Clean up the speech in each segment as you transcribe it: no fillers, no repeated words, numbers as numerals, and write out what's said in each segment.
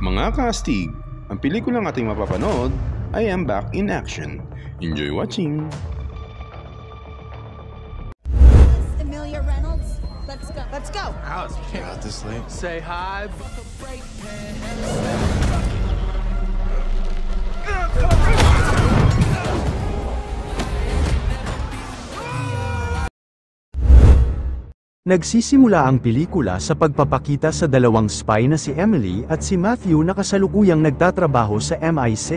Mga kaastig, ang pelikulang ating mapapanood ay Am Back in Action. Enjoy watching! Amelia Reynolds, let's go. Let's go. Alex, you came out this late. Say hi. Nagsisimula ang pelikula sa pagpapakita sa dalawang spy na si Emily at si Matthew na kasalukuyang nagtatrabaho sa MI6.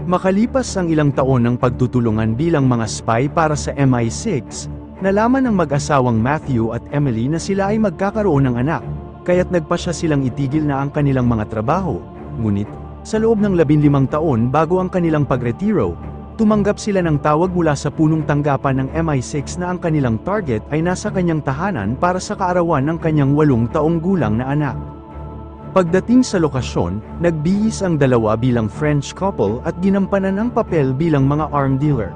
Makalipas ang ilang taon ng pagtutulungan bilang mga spy para sa MI6, nalaman ng mag-asawang Matthew at Emily na sila ay magkakaroon ng anak, kaya't nagpasya silang itigil na ang kanilang mga trabaho. Ngunit, sa loob ng 15 taon bago ang kanilang pagretiro, tumanggap sila ng tawag mula sa punong tanggapan ng MI6 na ang kanilang target ay nasa kanyang tahanan para sa kaarawan ng kanyang 8 taong gulang na anak. Pagdating sa lokasyon, nagbihis ang dalawa bilang French couple at ginampanan ang papel bilang mga arm dealer.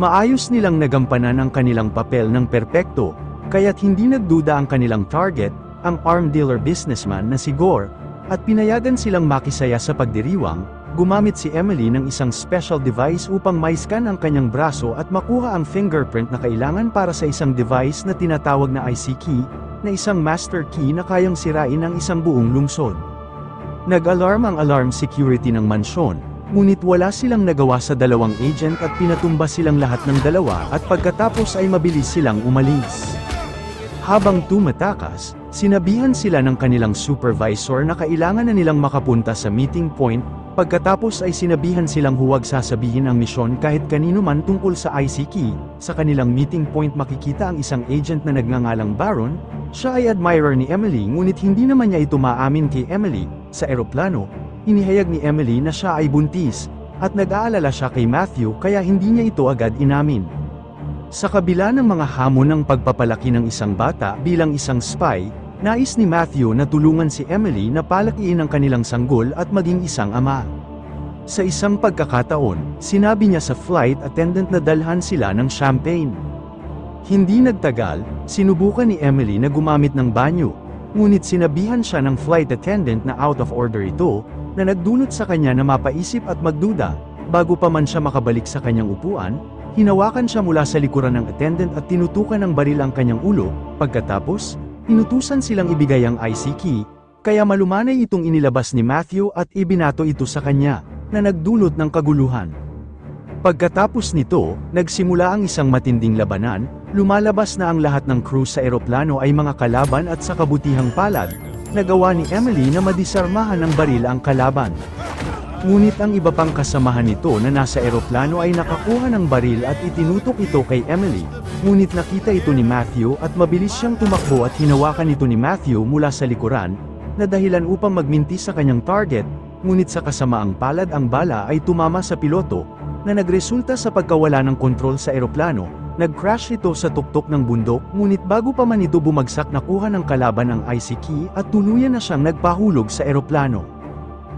Maayos nilang nagampanan ang kanilang papel ng perpekto, kaya't hindi nagduda ang kanilang target, ang arm dealer businessman na si Gore, at pinayagan silang makisaya sa pagdiriwang. Gumamit si Emily ng isang special device upang maiskan ang kanyang braso at makuha ang fingerprint na kailangan para sa isang device na tinatawag na IC key, na isang master key na kayang sirain ang isang buong lungsod. Nag-alarm ang alarm security ng mansyon, ngunit wala silang nagawa sa dalawang agent at pinatumba silang lahat ng dalawa at pagkatapos ay mabilis silang umalis. Habang tumatakas, sinabihan sila ng kanilang supervisor na kailangan na nilang makapunta sa meeting point. Pagkatapos ay sinabihan silang huwag sasabihin ang misyon kahit kanino man tungkol sa IC key. Sa kanilang meeting point makikita ang isang agent na nagngangalang Baron. Siya ay admirer ni Emily ngunit hindi naman niya ito maamin kay Emily. Sa eroplano, inihayag ni Emily na siya ay buntis, at nag-aalala siya kay Matthew kaya hindi niya ito agad inamin. Sa kabila ng mga hamon ng pagpapalaki ng isang bata bilang isang spy, nais ni Matthew na tulungan si Emily na palakiin ang kanilang sanggol at maging isang ama. Sa isang pagkakataon, sinabi niya sa flight attendant na dalhan sila ng champagne. Hindi nagtagal, sinubukan ni Emily na gumamit ng banyo, ngunit sinabihan siya ng flight attendant na out of order ito, na nagdulot sa kanya na mapaisip at magduda. Bago pa man siya makabalik sa kanyang upuan, hinawakan siya mula sa likuran ng attendant at tinutukan ng baril ang kanyang ulo. Pagkatapos, inutusan silang ibigay ang IC key, kaya malumanay itong inilabas ni Matthew at ibinato ito sa kanya, na nagdulot ng kaguluhan. Pagkatapos nito, nagsimula ang isang matinding labanan, lumalabas na ang lahat ng crew sa eroplano ay mga kalaban at sa kabutihang palad, nagawa ni Emily na madisarmahan ng baril ang kalaban. Ngunit ang iba pang kasamahan nito na nasa eroplano ay nakakuha ng baril at itinutok ito kay Emily, ngunit nakita ito ni Matthew at mabilis siyang tumakbo at hinawakan ito ni Matthew mula sa likuran, na dahilan upang magminti sa kanyang target, ngunit sa kasamaang palad ang bala ay tumama sa piloto, na nagresulta sa pagkawala ng kontrol sa eroplano. Nag-crash ito sa tuktok ng bundok, ngunit bago pa man ito bumagsak nakuha ng kalaban ang IC key at tuluyan na siyang nagpahulog sa eroplano.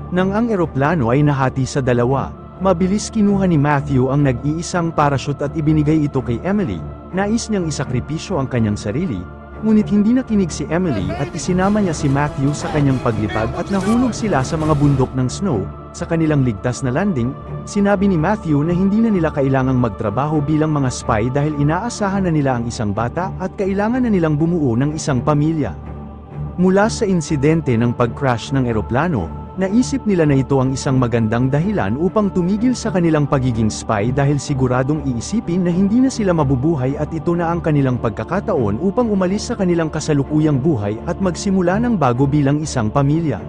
Nang ang eroplano ay nahati sa dalawa, mabilis kinuha ni Matthew ang nag-iisang parachute at ibinigay ito kay Emily. Nais niyang isakripisyo ang kanyang sarili, ngunit hindi nakinig si Emily at isinama niya si Matthew sa kanyang paglipad at nahulog sila sa mga bundok ng snow. Sa kanilang ligtas na landing, sinabi ni Matthew na hindi na nila kailangang magtrabaho bilang mga spy dahil inaasahan na nila ang isang bata at kailangan na nilang bumuo ng isang pamilya. Mula sa insidente ng pag-crash ng eroplano, naisip nila na ito ang isang magandang dahilan upang tumigil sa kanilang pagiging spy dahil siguradong iisipin na hindi na sila mabubuhay at ito na ang kanilang pagkakataon upang umalis sa kanilang kasalukuyang buhay at magsimula ng bago bilang isang pamilya.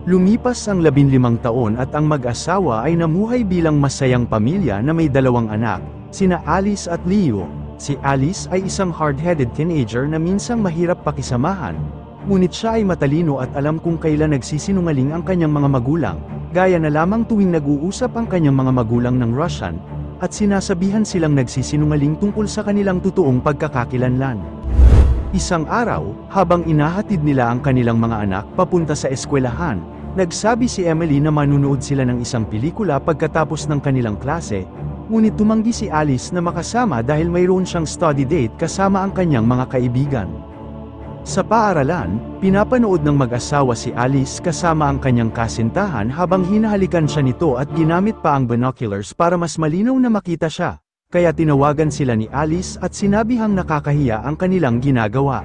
Lumipas ang 15 taon at ang mag-asawa ay namuhay bilang masayang pamilya na may 2 anak, sina Alice at Leo. Si Alice ay isang hard-headed teenager na minsang mahirap pakisamahan, ngunit siya ay matalino at alam kung kailan nagsisinungaling ang kanyang mga magulang, gaya na lamang tuwing nag-uusap ang kanyang mga magulang ng Russian, at sinasabihan silang nagsisinungaling tungkol sa kanilang totoong pagkakakilanlan. Isang araw, habang inahatid nila ang kanilang mga anak papunta sa eskwelahan, nagsabi si Emily na manunood sila ng isang pelikula pagkatapos ng kanilang klase, ngunit tumanggi si Alice na makasama dahil mayroon siyang study date kasama ang kanyang mga kaibigan. Sa paaralan, pinapanood ng mag-asawa si Alice kasama ang kanyang kasintahan habang hinahalikan siya nito at ginamit pa ang binoculars para mas malinaw na makita siya. Kaya tinawagan sila ni Alice at sinabihang nakakahiya ang kanilang ginagawa.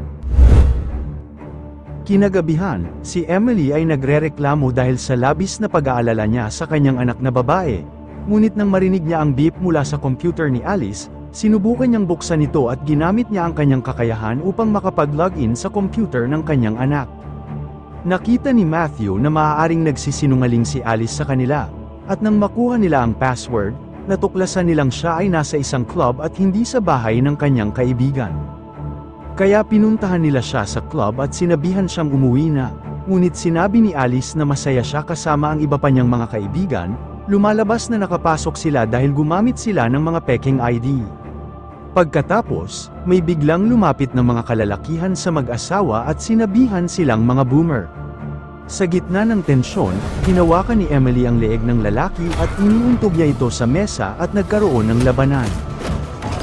Kinagabihan, si Emily ay nagrereklamo dahil sa labis na pag-aalala niya sa kanyang anak na babae. Ngunit nang marinig niya ang beep mula sa computer ni Alice, sinubukan niyang buksan ito at ginamit niya ang kanyang kakayahan upang makapag-login sa computer ng kanyang anak. Nakita ni Matthew na maaaring nagsisinungaling si Alice sa kanila, at nang makuha nila ang password, natuklasan nilang siya ay nasa isang club at hindi sa bahay ng kanyang kaibigan. Kaya pinuntahan nila siya sa club at sinabihan siyang umuwi na, ngunit sinabi ni Alice na masaya siya kasama ang iba pa niyang mga kaibigan. Lumalabas na nakapasok sila dahil gumamit sila ng mga peking ID. Pagkatapos, may biglang lumapit ng mga kalalakihan sa mag-asawa at sinabihan silang mga boomer. Sa gitna ng tensyon, hinawakan ni Emily ang leeg ng lalaki at iniuntog niya ito sa mesa at nagkaroon ng labanan.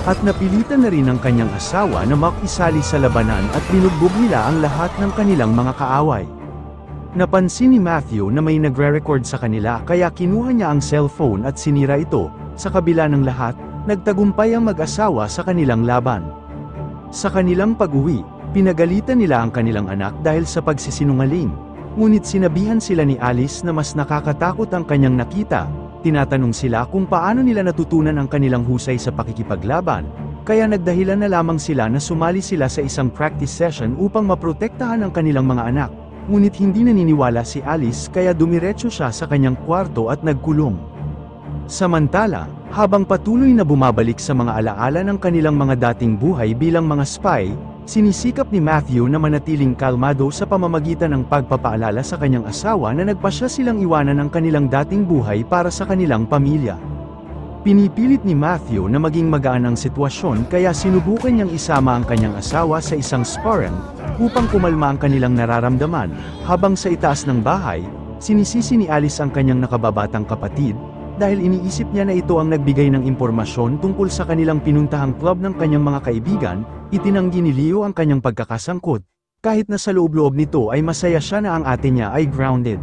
At napilitan na rin ang kanyang asawa na makisali sa labanan at binugbog nila ang lahat ng kanilang mga kaaway. Napansin ni Matthew na may nagre-record sa kanila kaya kinuha niya ang cellphone at sinira ito. Sa kabila ng lahat, nagtagumpay ang mag-asawa sa kanilang laban. Sa kanilang pag-uwi, pinagalitan nila ang kanilang anak dahil sa pagsisinungaling. Ngunit sinabihan sila ni Alice na mas nakakatakot ang kanyang nakita. Tinatanong sila kung paano nila natutunan ang kanilang husay sa pakikipaglaban. Kaya nagdahilan na lamang sila na sumali sila sa isang practice session upang maprotektahan ang kanilang mga anak. Ngunit hindi naniniwala si Alice kaya dumiretso siya sa kanyang kwarto at nagkulong. Samantala, habang patuloy na bumabalik sa mga alaala ng kanilang mga dating buhay bilang mga spy, sinisikap ni Matthew na manatiling kalmado sa pamamagitan ng pagpapaalala sa kanyang asawa na nagpasya silang iwanan ang kanilang dating buhay para sa kanilang pamilya. Pinipilit ni Matthew na maging magaan ang sitwasyon kaya sinubukan niyang isama ang kanyang asawa sa isang sparring upang kumalma ang kanilang nararamdaman. Habang sa itaas ng bahay, sinisisi ni Alice ang kanyang nakababatang kapatid dahil iniisip niya na ito ang nagbigay ng impormasyon tungkol sa kanilang pinuntahang club ng kanyang mga kaibigan. Itinanggi ni Leo ang kanyang pagkakasangkot, kahit na sa loob-loob nito ay masaya siya na ang ate niya ay grounded.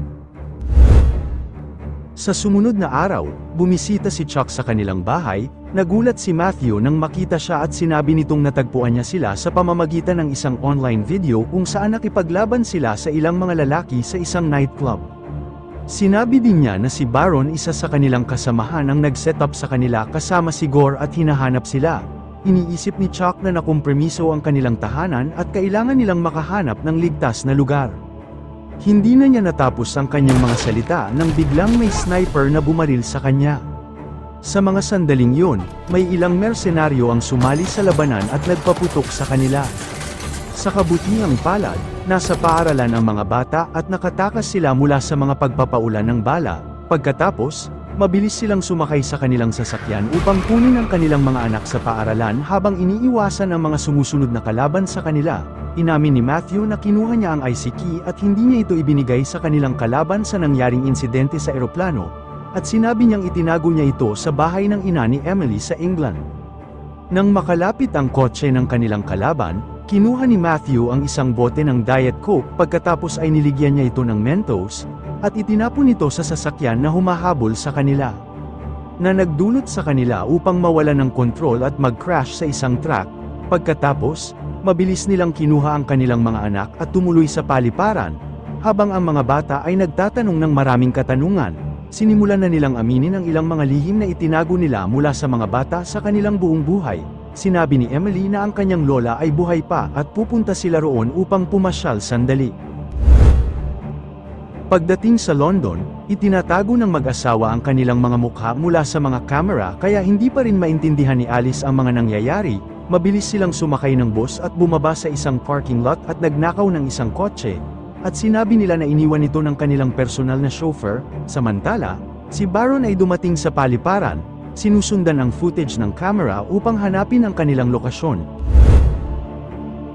Sa sumunod na araw, bumisita si Chuck sa kanilang bahay. Nagulat si Matthew nang makita siya at sinabi nitong natagpuan niya sila sa pamamagitan ng isang online video kung saan nakipaglaban sila sa ilang mga lalaki sa isang nightclub. Sinabi din niya na si Baron isa sa kanilang kasamahan ang nag-set up sa kanila kasama si Gore at hinahanap sila. Iniisip ni Chuck na nakompromiso ang kanilang tahanan at kailangan nilang makahanap ng ligtas na lugar. Hindi na niya natapos ang kanyang mga salita nang biglang may sniper na bumaril sa kanya. Sa mga sandaling yun, may ilang mersenaryo ang sumali sa labanan at nagpaputok sa kanila. Sa kabutihang palad, nasa paaralan ang mga bata at nakatakas sila mula sa mga pagpapaulan ng bala. Pagkatapos, mabilis silang sumakay sa kanilang sasakyan upang kunin ang kanilang mga anak sa paaralan habang iniiwasan ang mga sumusunod na kalaban sa kanila. Inamin ni Matthew na kinuha niya ang IC key at hindi niya ito ibinigay sa kanilang kalaban sa nangyaring insidente sa eroplano, at sinabi niyang itinago niya ito sa bahay ng ina ni Emily sa England. Nang makalapit ang kotse ng kanilang kalaban, kinuha ni Matthew ang isang bote ng Diet Coke pagkatapos ay niligyan niya ito ng Mentos, at itinapon ito sa sasakyan na humahabol sa kanila, na nagdulot sa kanila upang mawalan ng kontrol at mag-crash sa isang truck. Pagkatapos, mabilis nilang kinuha ang kanilang mga anak at tumuloy sa paliparan. Habang ang mga bata ay nagtatanong ng maraming katanungan, sinimulan na nilang aminin ang ilang mga lihim na itinago nila mula sa mga bata sa kanilang buong buhay. Sinabi ni Emily na ang kanyang lola ay buhay pa at pupunta sila roon upang pumasyal sandali. Pagdating sa London, itinatago ng mag-asawa ang kanilang mga mukha mula sa mga kamera kaya hindi pa rin maintindihan ni Alice ang mga nangyayari. Mabilis silang sumakay ng bus at bumaba sa isang parking lot at nagnakaw ng isang kotse, at sinabi nila na iniwan ito ng kanilang personal na chauffeur. Samantala, si Baron ay dumating sa paliparan, sinusundan ang footage ng camera upang hanapin ang kanilang lokasyon.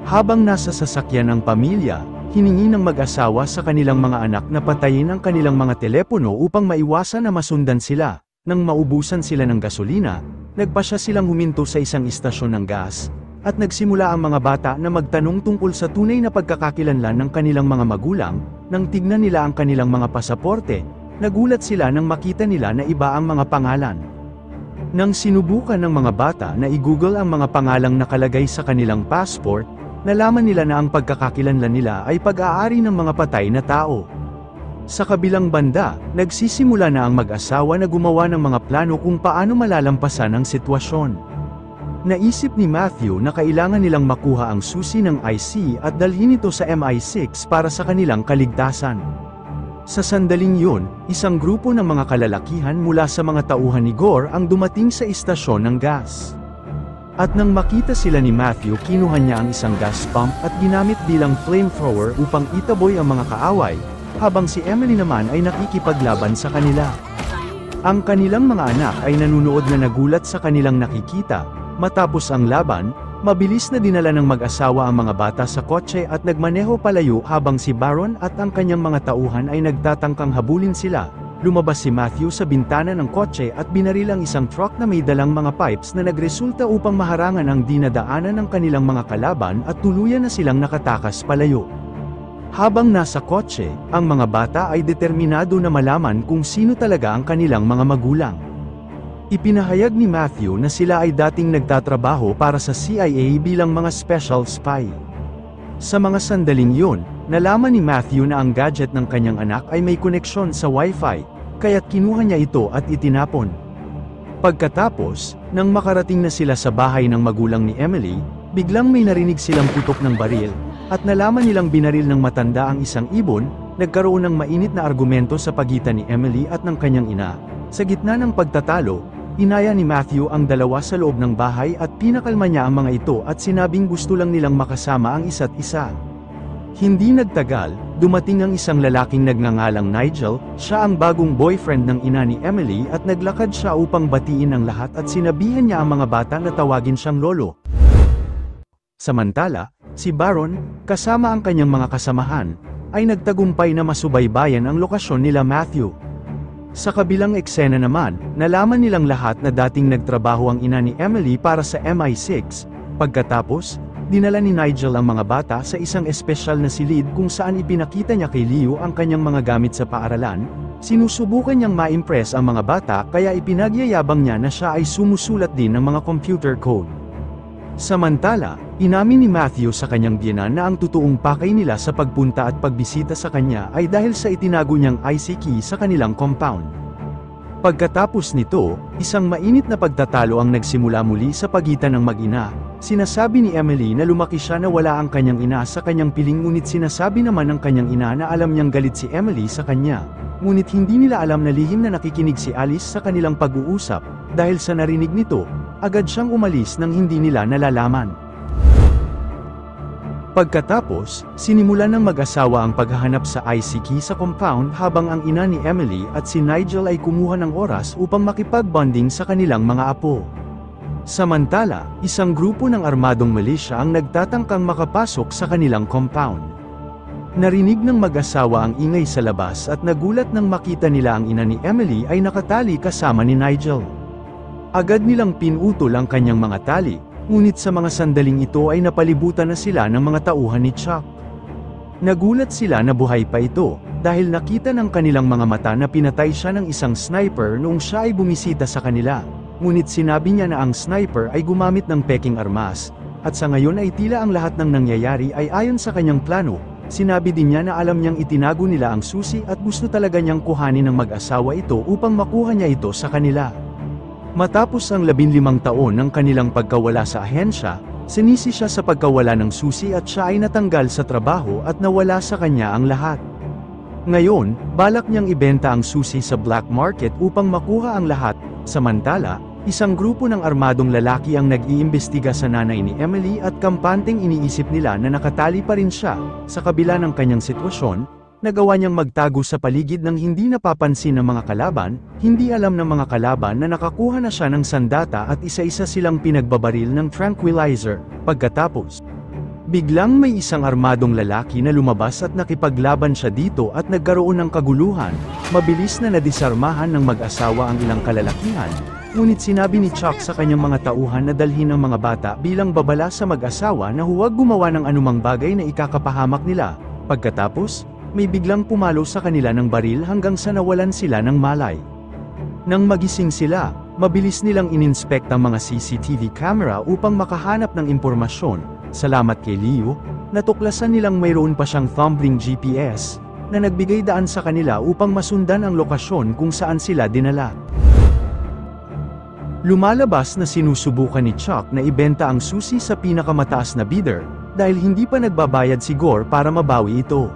Habang nasa sasakyan ng pamilya, hiningi ng mag-asawa sa kanilang mga anak na patayin ang kanilang mga telepono upang maiwasan na masundan sila. Nang maubusan sila ng gasolina, nagpasya silang huminto sa isang istasyon ng gas. at nagsimula ang mga bata na magtanong tungkol sa tunay na pagkakakilanlan ng kanilang mga magulang. Nang tignan nila ang kanilang mga pasaporte, nagulat sila nang makita nila na iba ang mga pangalan. Nang sinubukan ng mga bata na i-google ang mga pangalang nakalagay sa kanilang passport, nalaman nila na ang pagkakakilanlan nila ay pag-aari ng mga patay na tao. Sa kabilang banda, nagsisimula na ang mag-asawa na gumawa ng mga plano kung paano malalampasan ang sitwasyon. Naisip ni Matthew na kailangan nilang makuha ang susi ng IC at dalhin ito sa MI6 para sa kanilang kaligtasan. Sa sandaling yun, isang grupo ng mga kalalakihan mula sa mga tauhan ni Gore ang dumating sa istasyon ng gas. At nang makita sila ni Matthew, kinuha niya ang isang gas pump at ginamit bilang flamethrower upang itaboy ang mga kaaway, habang si Emily naman ay nakikipaglaban sa kanila. Ang kanilang mga anak ay nanunood na nagulat sa kanilang nakikita. Matapos ang laban, mabilis na dinala ng mag-asawa ang mga bata sa kotse at nagmaneho palayo habang si Baron at ang kanyang mga tauhan ay nagtatangkang habulin sila. Lumabas si Matthew sa bintana ng kotse at binaril ang isang truck na may dalang mga pipes na nagresulta upang maharangan ang dinadaanan ng kanilang mga kalaban at tuluyan na silang nakatakas palayo. Habang nasa kotse, ang mga bata ay determinado na malaman kung sino talaga ang kanilang mga magulang. Ipinahayag ni Matthew na sila ay dating nagtatrabaho para sa CIA bilang mga special spy. Sa mga sandaling yun, nalaman ni Matthew na ang gadget ng kanyang anak ay may koneksyon sa Wi-Fi, kaya't kinuha niya ito at itinapon. Pagkatapos, nang makarating na sila sa bahay ng magulang ni Emily, biglang may narinig silang putok ng baril, at nalaman nilang binaril ng matanda ang isang ibon. Nagkaroon ng mainit na argumento sa pagitan ni Emily at ng kanyang ina. Sa gitna ng pagtatalo, inaya ni Matthew ang dalawa sa loob ng bahay at pinakalma niya ang mga ito at sinabing gusto lang nilang makasama ang isa't isa. Hindi nagtagal, dumating ang isang lalaking nagngangalang Nigel. Siya ang bagong boyfriend ng ina ni Emily at naglakad siya upang batiin ang lahat at sinabihan niya ang mga bata na tawagin siyang lolo. Samantala, si Baron, kasama ang kanyang mga kasamahan, ay nagtagumpay na masubaybayan ang lokasyon nila Matthew. Sa kabilang eksena naman, nalaman nilang lahat na dating nagtrabaho ang ina ni Emily para sa MI6. Pagkatapos, dinala ni Nigel ang mga bata sa isang espesyal na silid kung saan ipinakita niya kay Leo ang kanyang mga gamit sa paaralan. Sinusubukan niyang ma-impress ang mga bata kaya ipinagyayabang niya na siya ay sumusulat din ng mga computer code. Samantala, inamin ni Matthew sa kanyang biyenan na ang totoong pakay nila sa pagpunta at pagbisita sa kanya ay dahil sa itinago niyang IC key sa kanilang compound. Pagkatapos nito, isang mainit na pagtatalo ang nagsimula muli sa pagitan ng mag-ina. Sinasabi ni Emily na lumaki siya na wala ang kanyang ina sa kanyang piling, ngunit sinasabi naman ng kanyang ina na alam niyang galit si Emily sa kanya. Ngunit hindi nila alam na lihim na nakikinig si Alice sa kanilang pag-uusap. Dahil sa narinig nito, agad siyang umalis nang hindi nila nalalaman. Pagkatapos, sinimulan ng mag-asawa ang paghahanap sa IC key sa compound habang ang ina ni Emily at si Nigel ay kumuha ng oras upang makipag-bonding sa kanilang mga apo. Samantala, isang grupo ng armadong milisya ang nagtatangkang makapasok sa kanilang compound. Narinig ng mag-asawa ang ingay sa labas at nagulat nang makita nila ang ina ni Emily ay nakatali kasama ni Nigel. Agad nilang pinutol ang kanyang mga tali, ngunit sa mga sandaling ito ay napalibutan na sila ng mga tauhan ni Chuck. Nagulat sila na buhay pa ito, dahil nakita ng kanilang mga mata na pinatay siya ng isang sniper noong siya ay bumisita sa kanila. Ngunit sinabi niya na ang sniper ay gumamit ng peking armas, at sa ngayon ay tila ang lahat ng nangyayari ay ayon sa kanyang plano. Sinabi din niya na alam niyang itinago nila ang susi at gusto talaga niyang kuhanin ng mag-asawa ito upang makuha niya ito sa kanila. Matapos ang 15 taon ng kanilang pagkawala sa ahensya, sinisi siya sa pagkawala ng susi at siya ay natanggal sa trabaho at nawala sa kanya ang lahat. Ngayon, balak niyang ibenta ang susi sa black market upang makuha ang lahat. Samantala, isang grupo ng armadong lalaki ang nag-iimbestiga sa nanay ni Emily at kampanteng iniisip nila na nakatali pa rin siya. Sa kabila ng kanyang sitwasyon, nagawa niyang magtago sa paligid ng hindi napapansin ng mga kalaban. Hindi alam ng mga kalaban na nakakuha na siya ng sandata at isa-isa silang pinagbabaril ng tranquilizer. Pagkatapos, biglang may isang armadong lalaki na lumabas at nakipaglaban siya dito at nagkaroon ng kaguluhan. Mabilis na nadisarmahan ng mag-asawa ang ilang kalalakihan, Ngunit sinabi ni Chuck sa kanyang mga tauhan na dalhin ang mga bata bilang babala sa mag-asawa na huwag gumawa ng anumang bagay na ikakapahamak nila. Pagkatapos, may biglang pumalo sa kanila ng baril hanggang sa nawalan sila ng malay. Nang magising sila, mabilis nilang ininspect ang mga CCTV camera upang makahanap ng impormasyon. Salamat kay Leo, natuklasan nilang mayroon pa siyang thumbling GPS, na nagbigay daan sa kanila upang masundan ang lokasyon kung saan sila dinala. Lumalabas na sinusubukan ni Chuck na ibenta ang susi sa pinakamataas na bidder, dahil hindi pa nagbabayad si Gore para mabawi ito.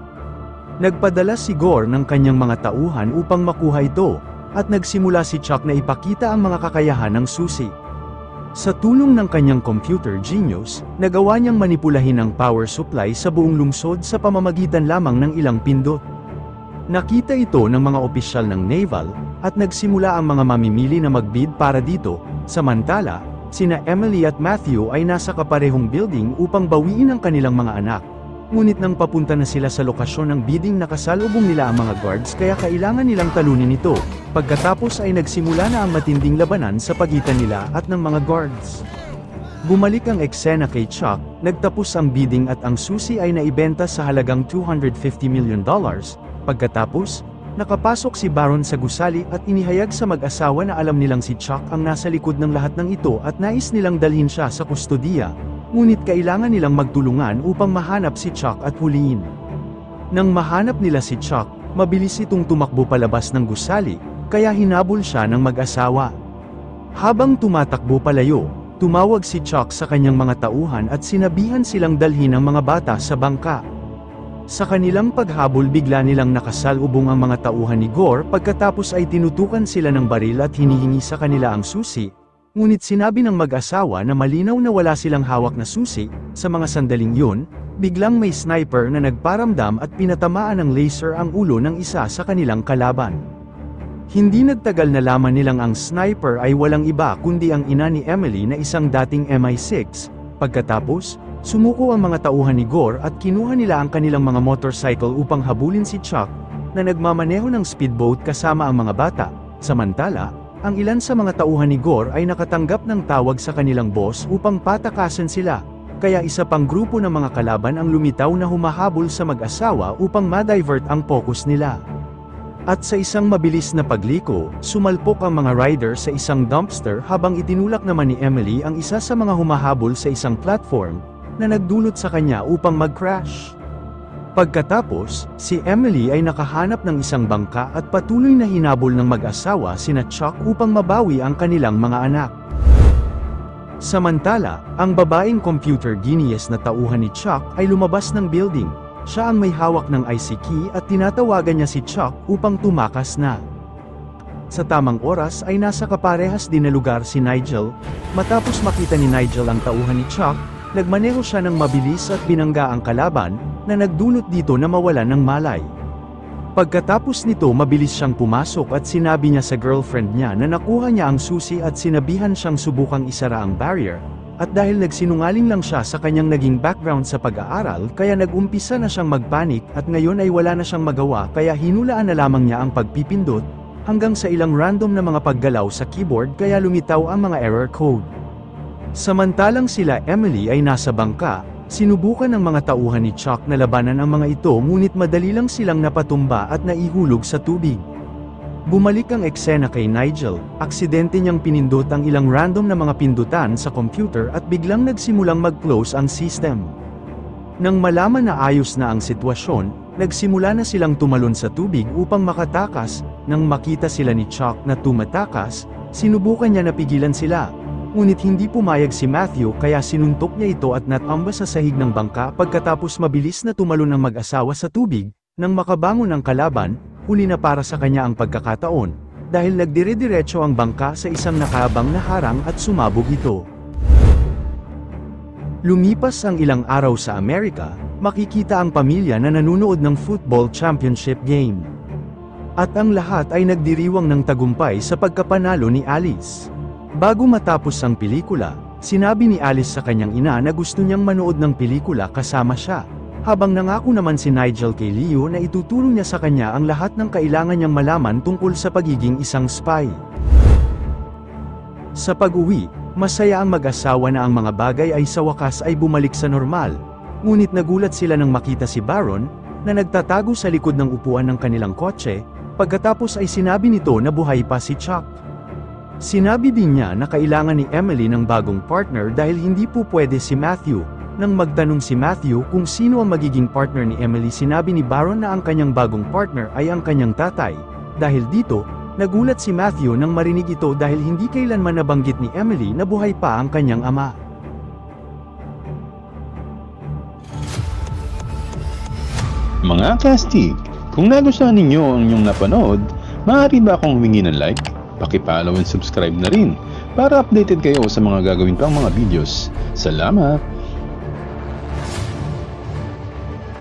Nagpadala si Gore ng kanyang mga tauhan upang makuha ito, at nagsimula si Chuck na ipakita ang mga kakayahan ng susi. Sa tulong ng kanyang computer genius, nagawa niyang manipulahin ang power supply sa buong lungsod sa pamamagitan lamang ng ilang pindot. Nakita ito ng mga opisyal ng Naval, at nagsimula ang mga mamimili na magbid para dito. Samantala, sina Emily at Matthew ay nasa kaparehong building upang bawiin ang kanilang mga anak. Ngunit nang papunta na sila sa lokasyon ng bidding, nakasalubong nila ang mga guards kaya kailangan nilang talunin ito. Pagkatapos ay nagsimula na ang matinding labanan sa pagitan nila at ng mga guards. Bumalik ang eksena kay Chuck, nagtapos ang bidding at ang susi ay naibenta sa halagang $250 million. Pagkatapos, nakapasok si Baron sa gusali at inihayag sa mag-asawa na alam nilang si Chuck ang nasa likod ng lahat ng ito at nais nilang dalhin siya sa kustodiya, ngunit kailangan nilang magtulungan upang mahanap si Chuck at huliin. Nang mahanap nila si Chuck, mabilis itong tumakbo palabas ng gusali, kaya hinabol siya ng mag-asawa. Habang tumatakbo palayo, tumawag si Chuck sa kanyang mga tauhan at sinabihan silang dalhin ang mga bata sa bangka. Sa kanilang paghabol, bigla nilang nakasalubong ang mga tauhan ni Gore, pagkatapos ay tinutukan sila ng baril at hinihingi sa kanila ang susi, ngunit sinabi ng mag-asawa na malinaw na wala silang hawak na susi. Sa mga sandaling yun, biglang may sniper na nagparamdam at pinatamaan ng laser ang ulo ng isa sa kanilang kalaban. Hindi nagtagal na laman nilang ang sniper ay walang iba kundi ang ina ni Emily na isang dating MI6. Pagkatapos, sumuko ang mga tauhan ni Gore at kinuha nila ang kanilang mga motorcycle upang habulin si Chuck, na nagmamaneho ng speedboat kasama ang mga bata. Samantala, ang ilan sa mga tauhan ni Gore ay nakatanggap ng tawag sa kanilang boss upang patakasan sila, kaya isa pang grupo ng mga kalaban ang lumitaw na humahabol sa mag-asawa upang ma-divert ang focus nila. At sa isang mabilis na pagliko, sumalpok ang mga rider sa isang dumpster habang itinulak naman ni Emily ang isa sa mga humahabol sa isang platform, na nagdulot sa kanya upang mag-crash. Pagkatapos, si Emily ay nakahanap ng isang bangka at patuloy na hinabol ng mag-asawa sina Chuck upang mabawi ang kanilang mga anak. Samantala, ang babaeng computer genius na tauhan ni Chuck ay lumabas ng building. Siya ang may hawak ng IC key at tinatawagan niya si Chuck upang tumakas na. Sa tamang oras ay nasa kaparehas din na lugar si Nigel. Matapos makita ni Nigel ang tauhan ni Chuck, nagmaneho siya ng mabilis at binangga ang kalaban, na nagdulot dito na mawalan ng malay. Pagkatapos nito, mabilis siyang pumasok at sinabi niya sa girlfriend niya na nakuha niya ang susi at sinabihan siyang subukang isara ang barrier, at dahil nagsinungaling lang siya sa kanyang naging background sa pag-aaral, kaya nag-umpisa na siyang magpanik at ngayon ay wala na siyang magawa kaya hinulaan na lamang niya ang pagpipindot, hanggang sa ilang random na mga paggalaw sa keyboard kaya lumitaw ang mga error code. Samantalang sila Emily ay nasa bangka, sinubukan ng mga tauhan ni Chuck na labanan ang mga ito ngunit madali lang silang napatumba at naihulog sa tubig. Bumalik ang eksena kay Nigel, aksidente niyang pinindot ang ilang random na mga pindutan sa computer at biglang nagsimulang mag-close ang system. Nang malaman na ayos na ang sitwasyon, nagsimula na silang tumalon sa tubig upang makatakas. Nang makita sila ni Chuck na tumatakas, sinubukan niya na pigilan sila. Ngunit hindi pumayag si Matthew kaya sinuntok niya ito at natamba sa sahig ng bangka. Pagkatapos mabilis na tumalon ng mag-asawa sa tubig. Nang makabangon ang kalaban, huli na para sa kanya ang pagkakataon, dahil nagdire-diretso ang bangka sa isang nakaabang na harang at sumabog ito. Lumipas ang ilang araw sa Amerika, makikita ang pamilya na nanunood ng football championship game. At ang lahat ay nagdiriwang ng tagumpay sa pagkapanalo ni Alice. Bago matapos ang pelikula, sinabi ni Alice sa kanyang ina na gusto niyang manood ng pelikula kasama siya, habang nangako naman si Nigel kay Leo na ituturo niya sa kanya ang lahat ng kailangan niyang malaman tungkol sa pagiging isang spy. Sa pag-uwi, masaya ang mag-asawa na ang mga bagay ay sa wakas ay bumalik sa normal. Ngunit nagulat sila nang makita si Baron, na nagtatago sa likod ng upuan ng kanilang kotse, pagkatapos ay sinabi nito na buhay pa si Chuck. Sinabi din niya na kailangan ni Emily ng bagong partner dahil hindi po pwede si Matthew. Nang magtanong si Matthew kung sino ang magiging partner ni Emily, sinabi ni Baron na ang kanyang bagong partner ay ang kanyang tatay. Dahil dito, nagulat si Matthew nang marinig ito dahil hindi kailanman nabanggit ni Emily na buhay pa ang kanyang ama. Mga kastig, kung nagustuhan ninyo ang inyong napanood, maaari ba akong humingi ng like? Paki-follow and subscribe na rin para updated kayo sa mga gagawin pang mga videos. Salamat!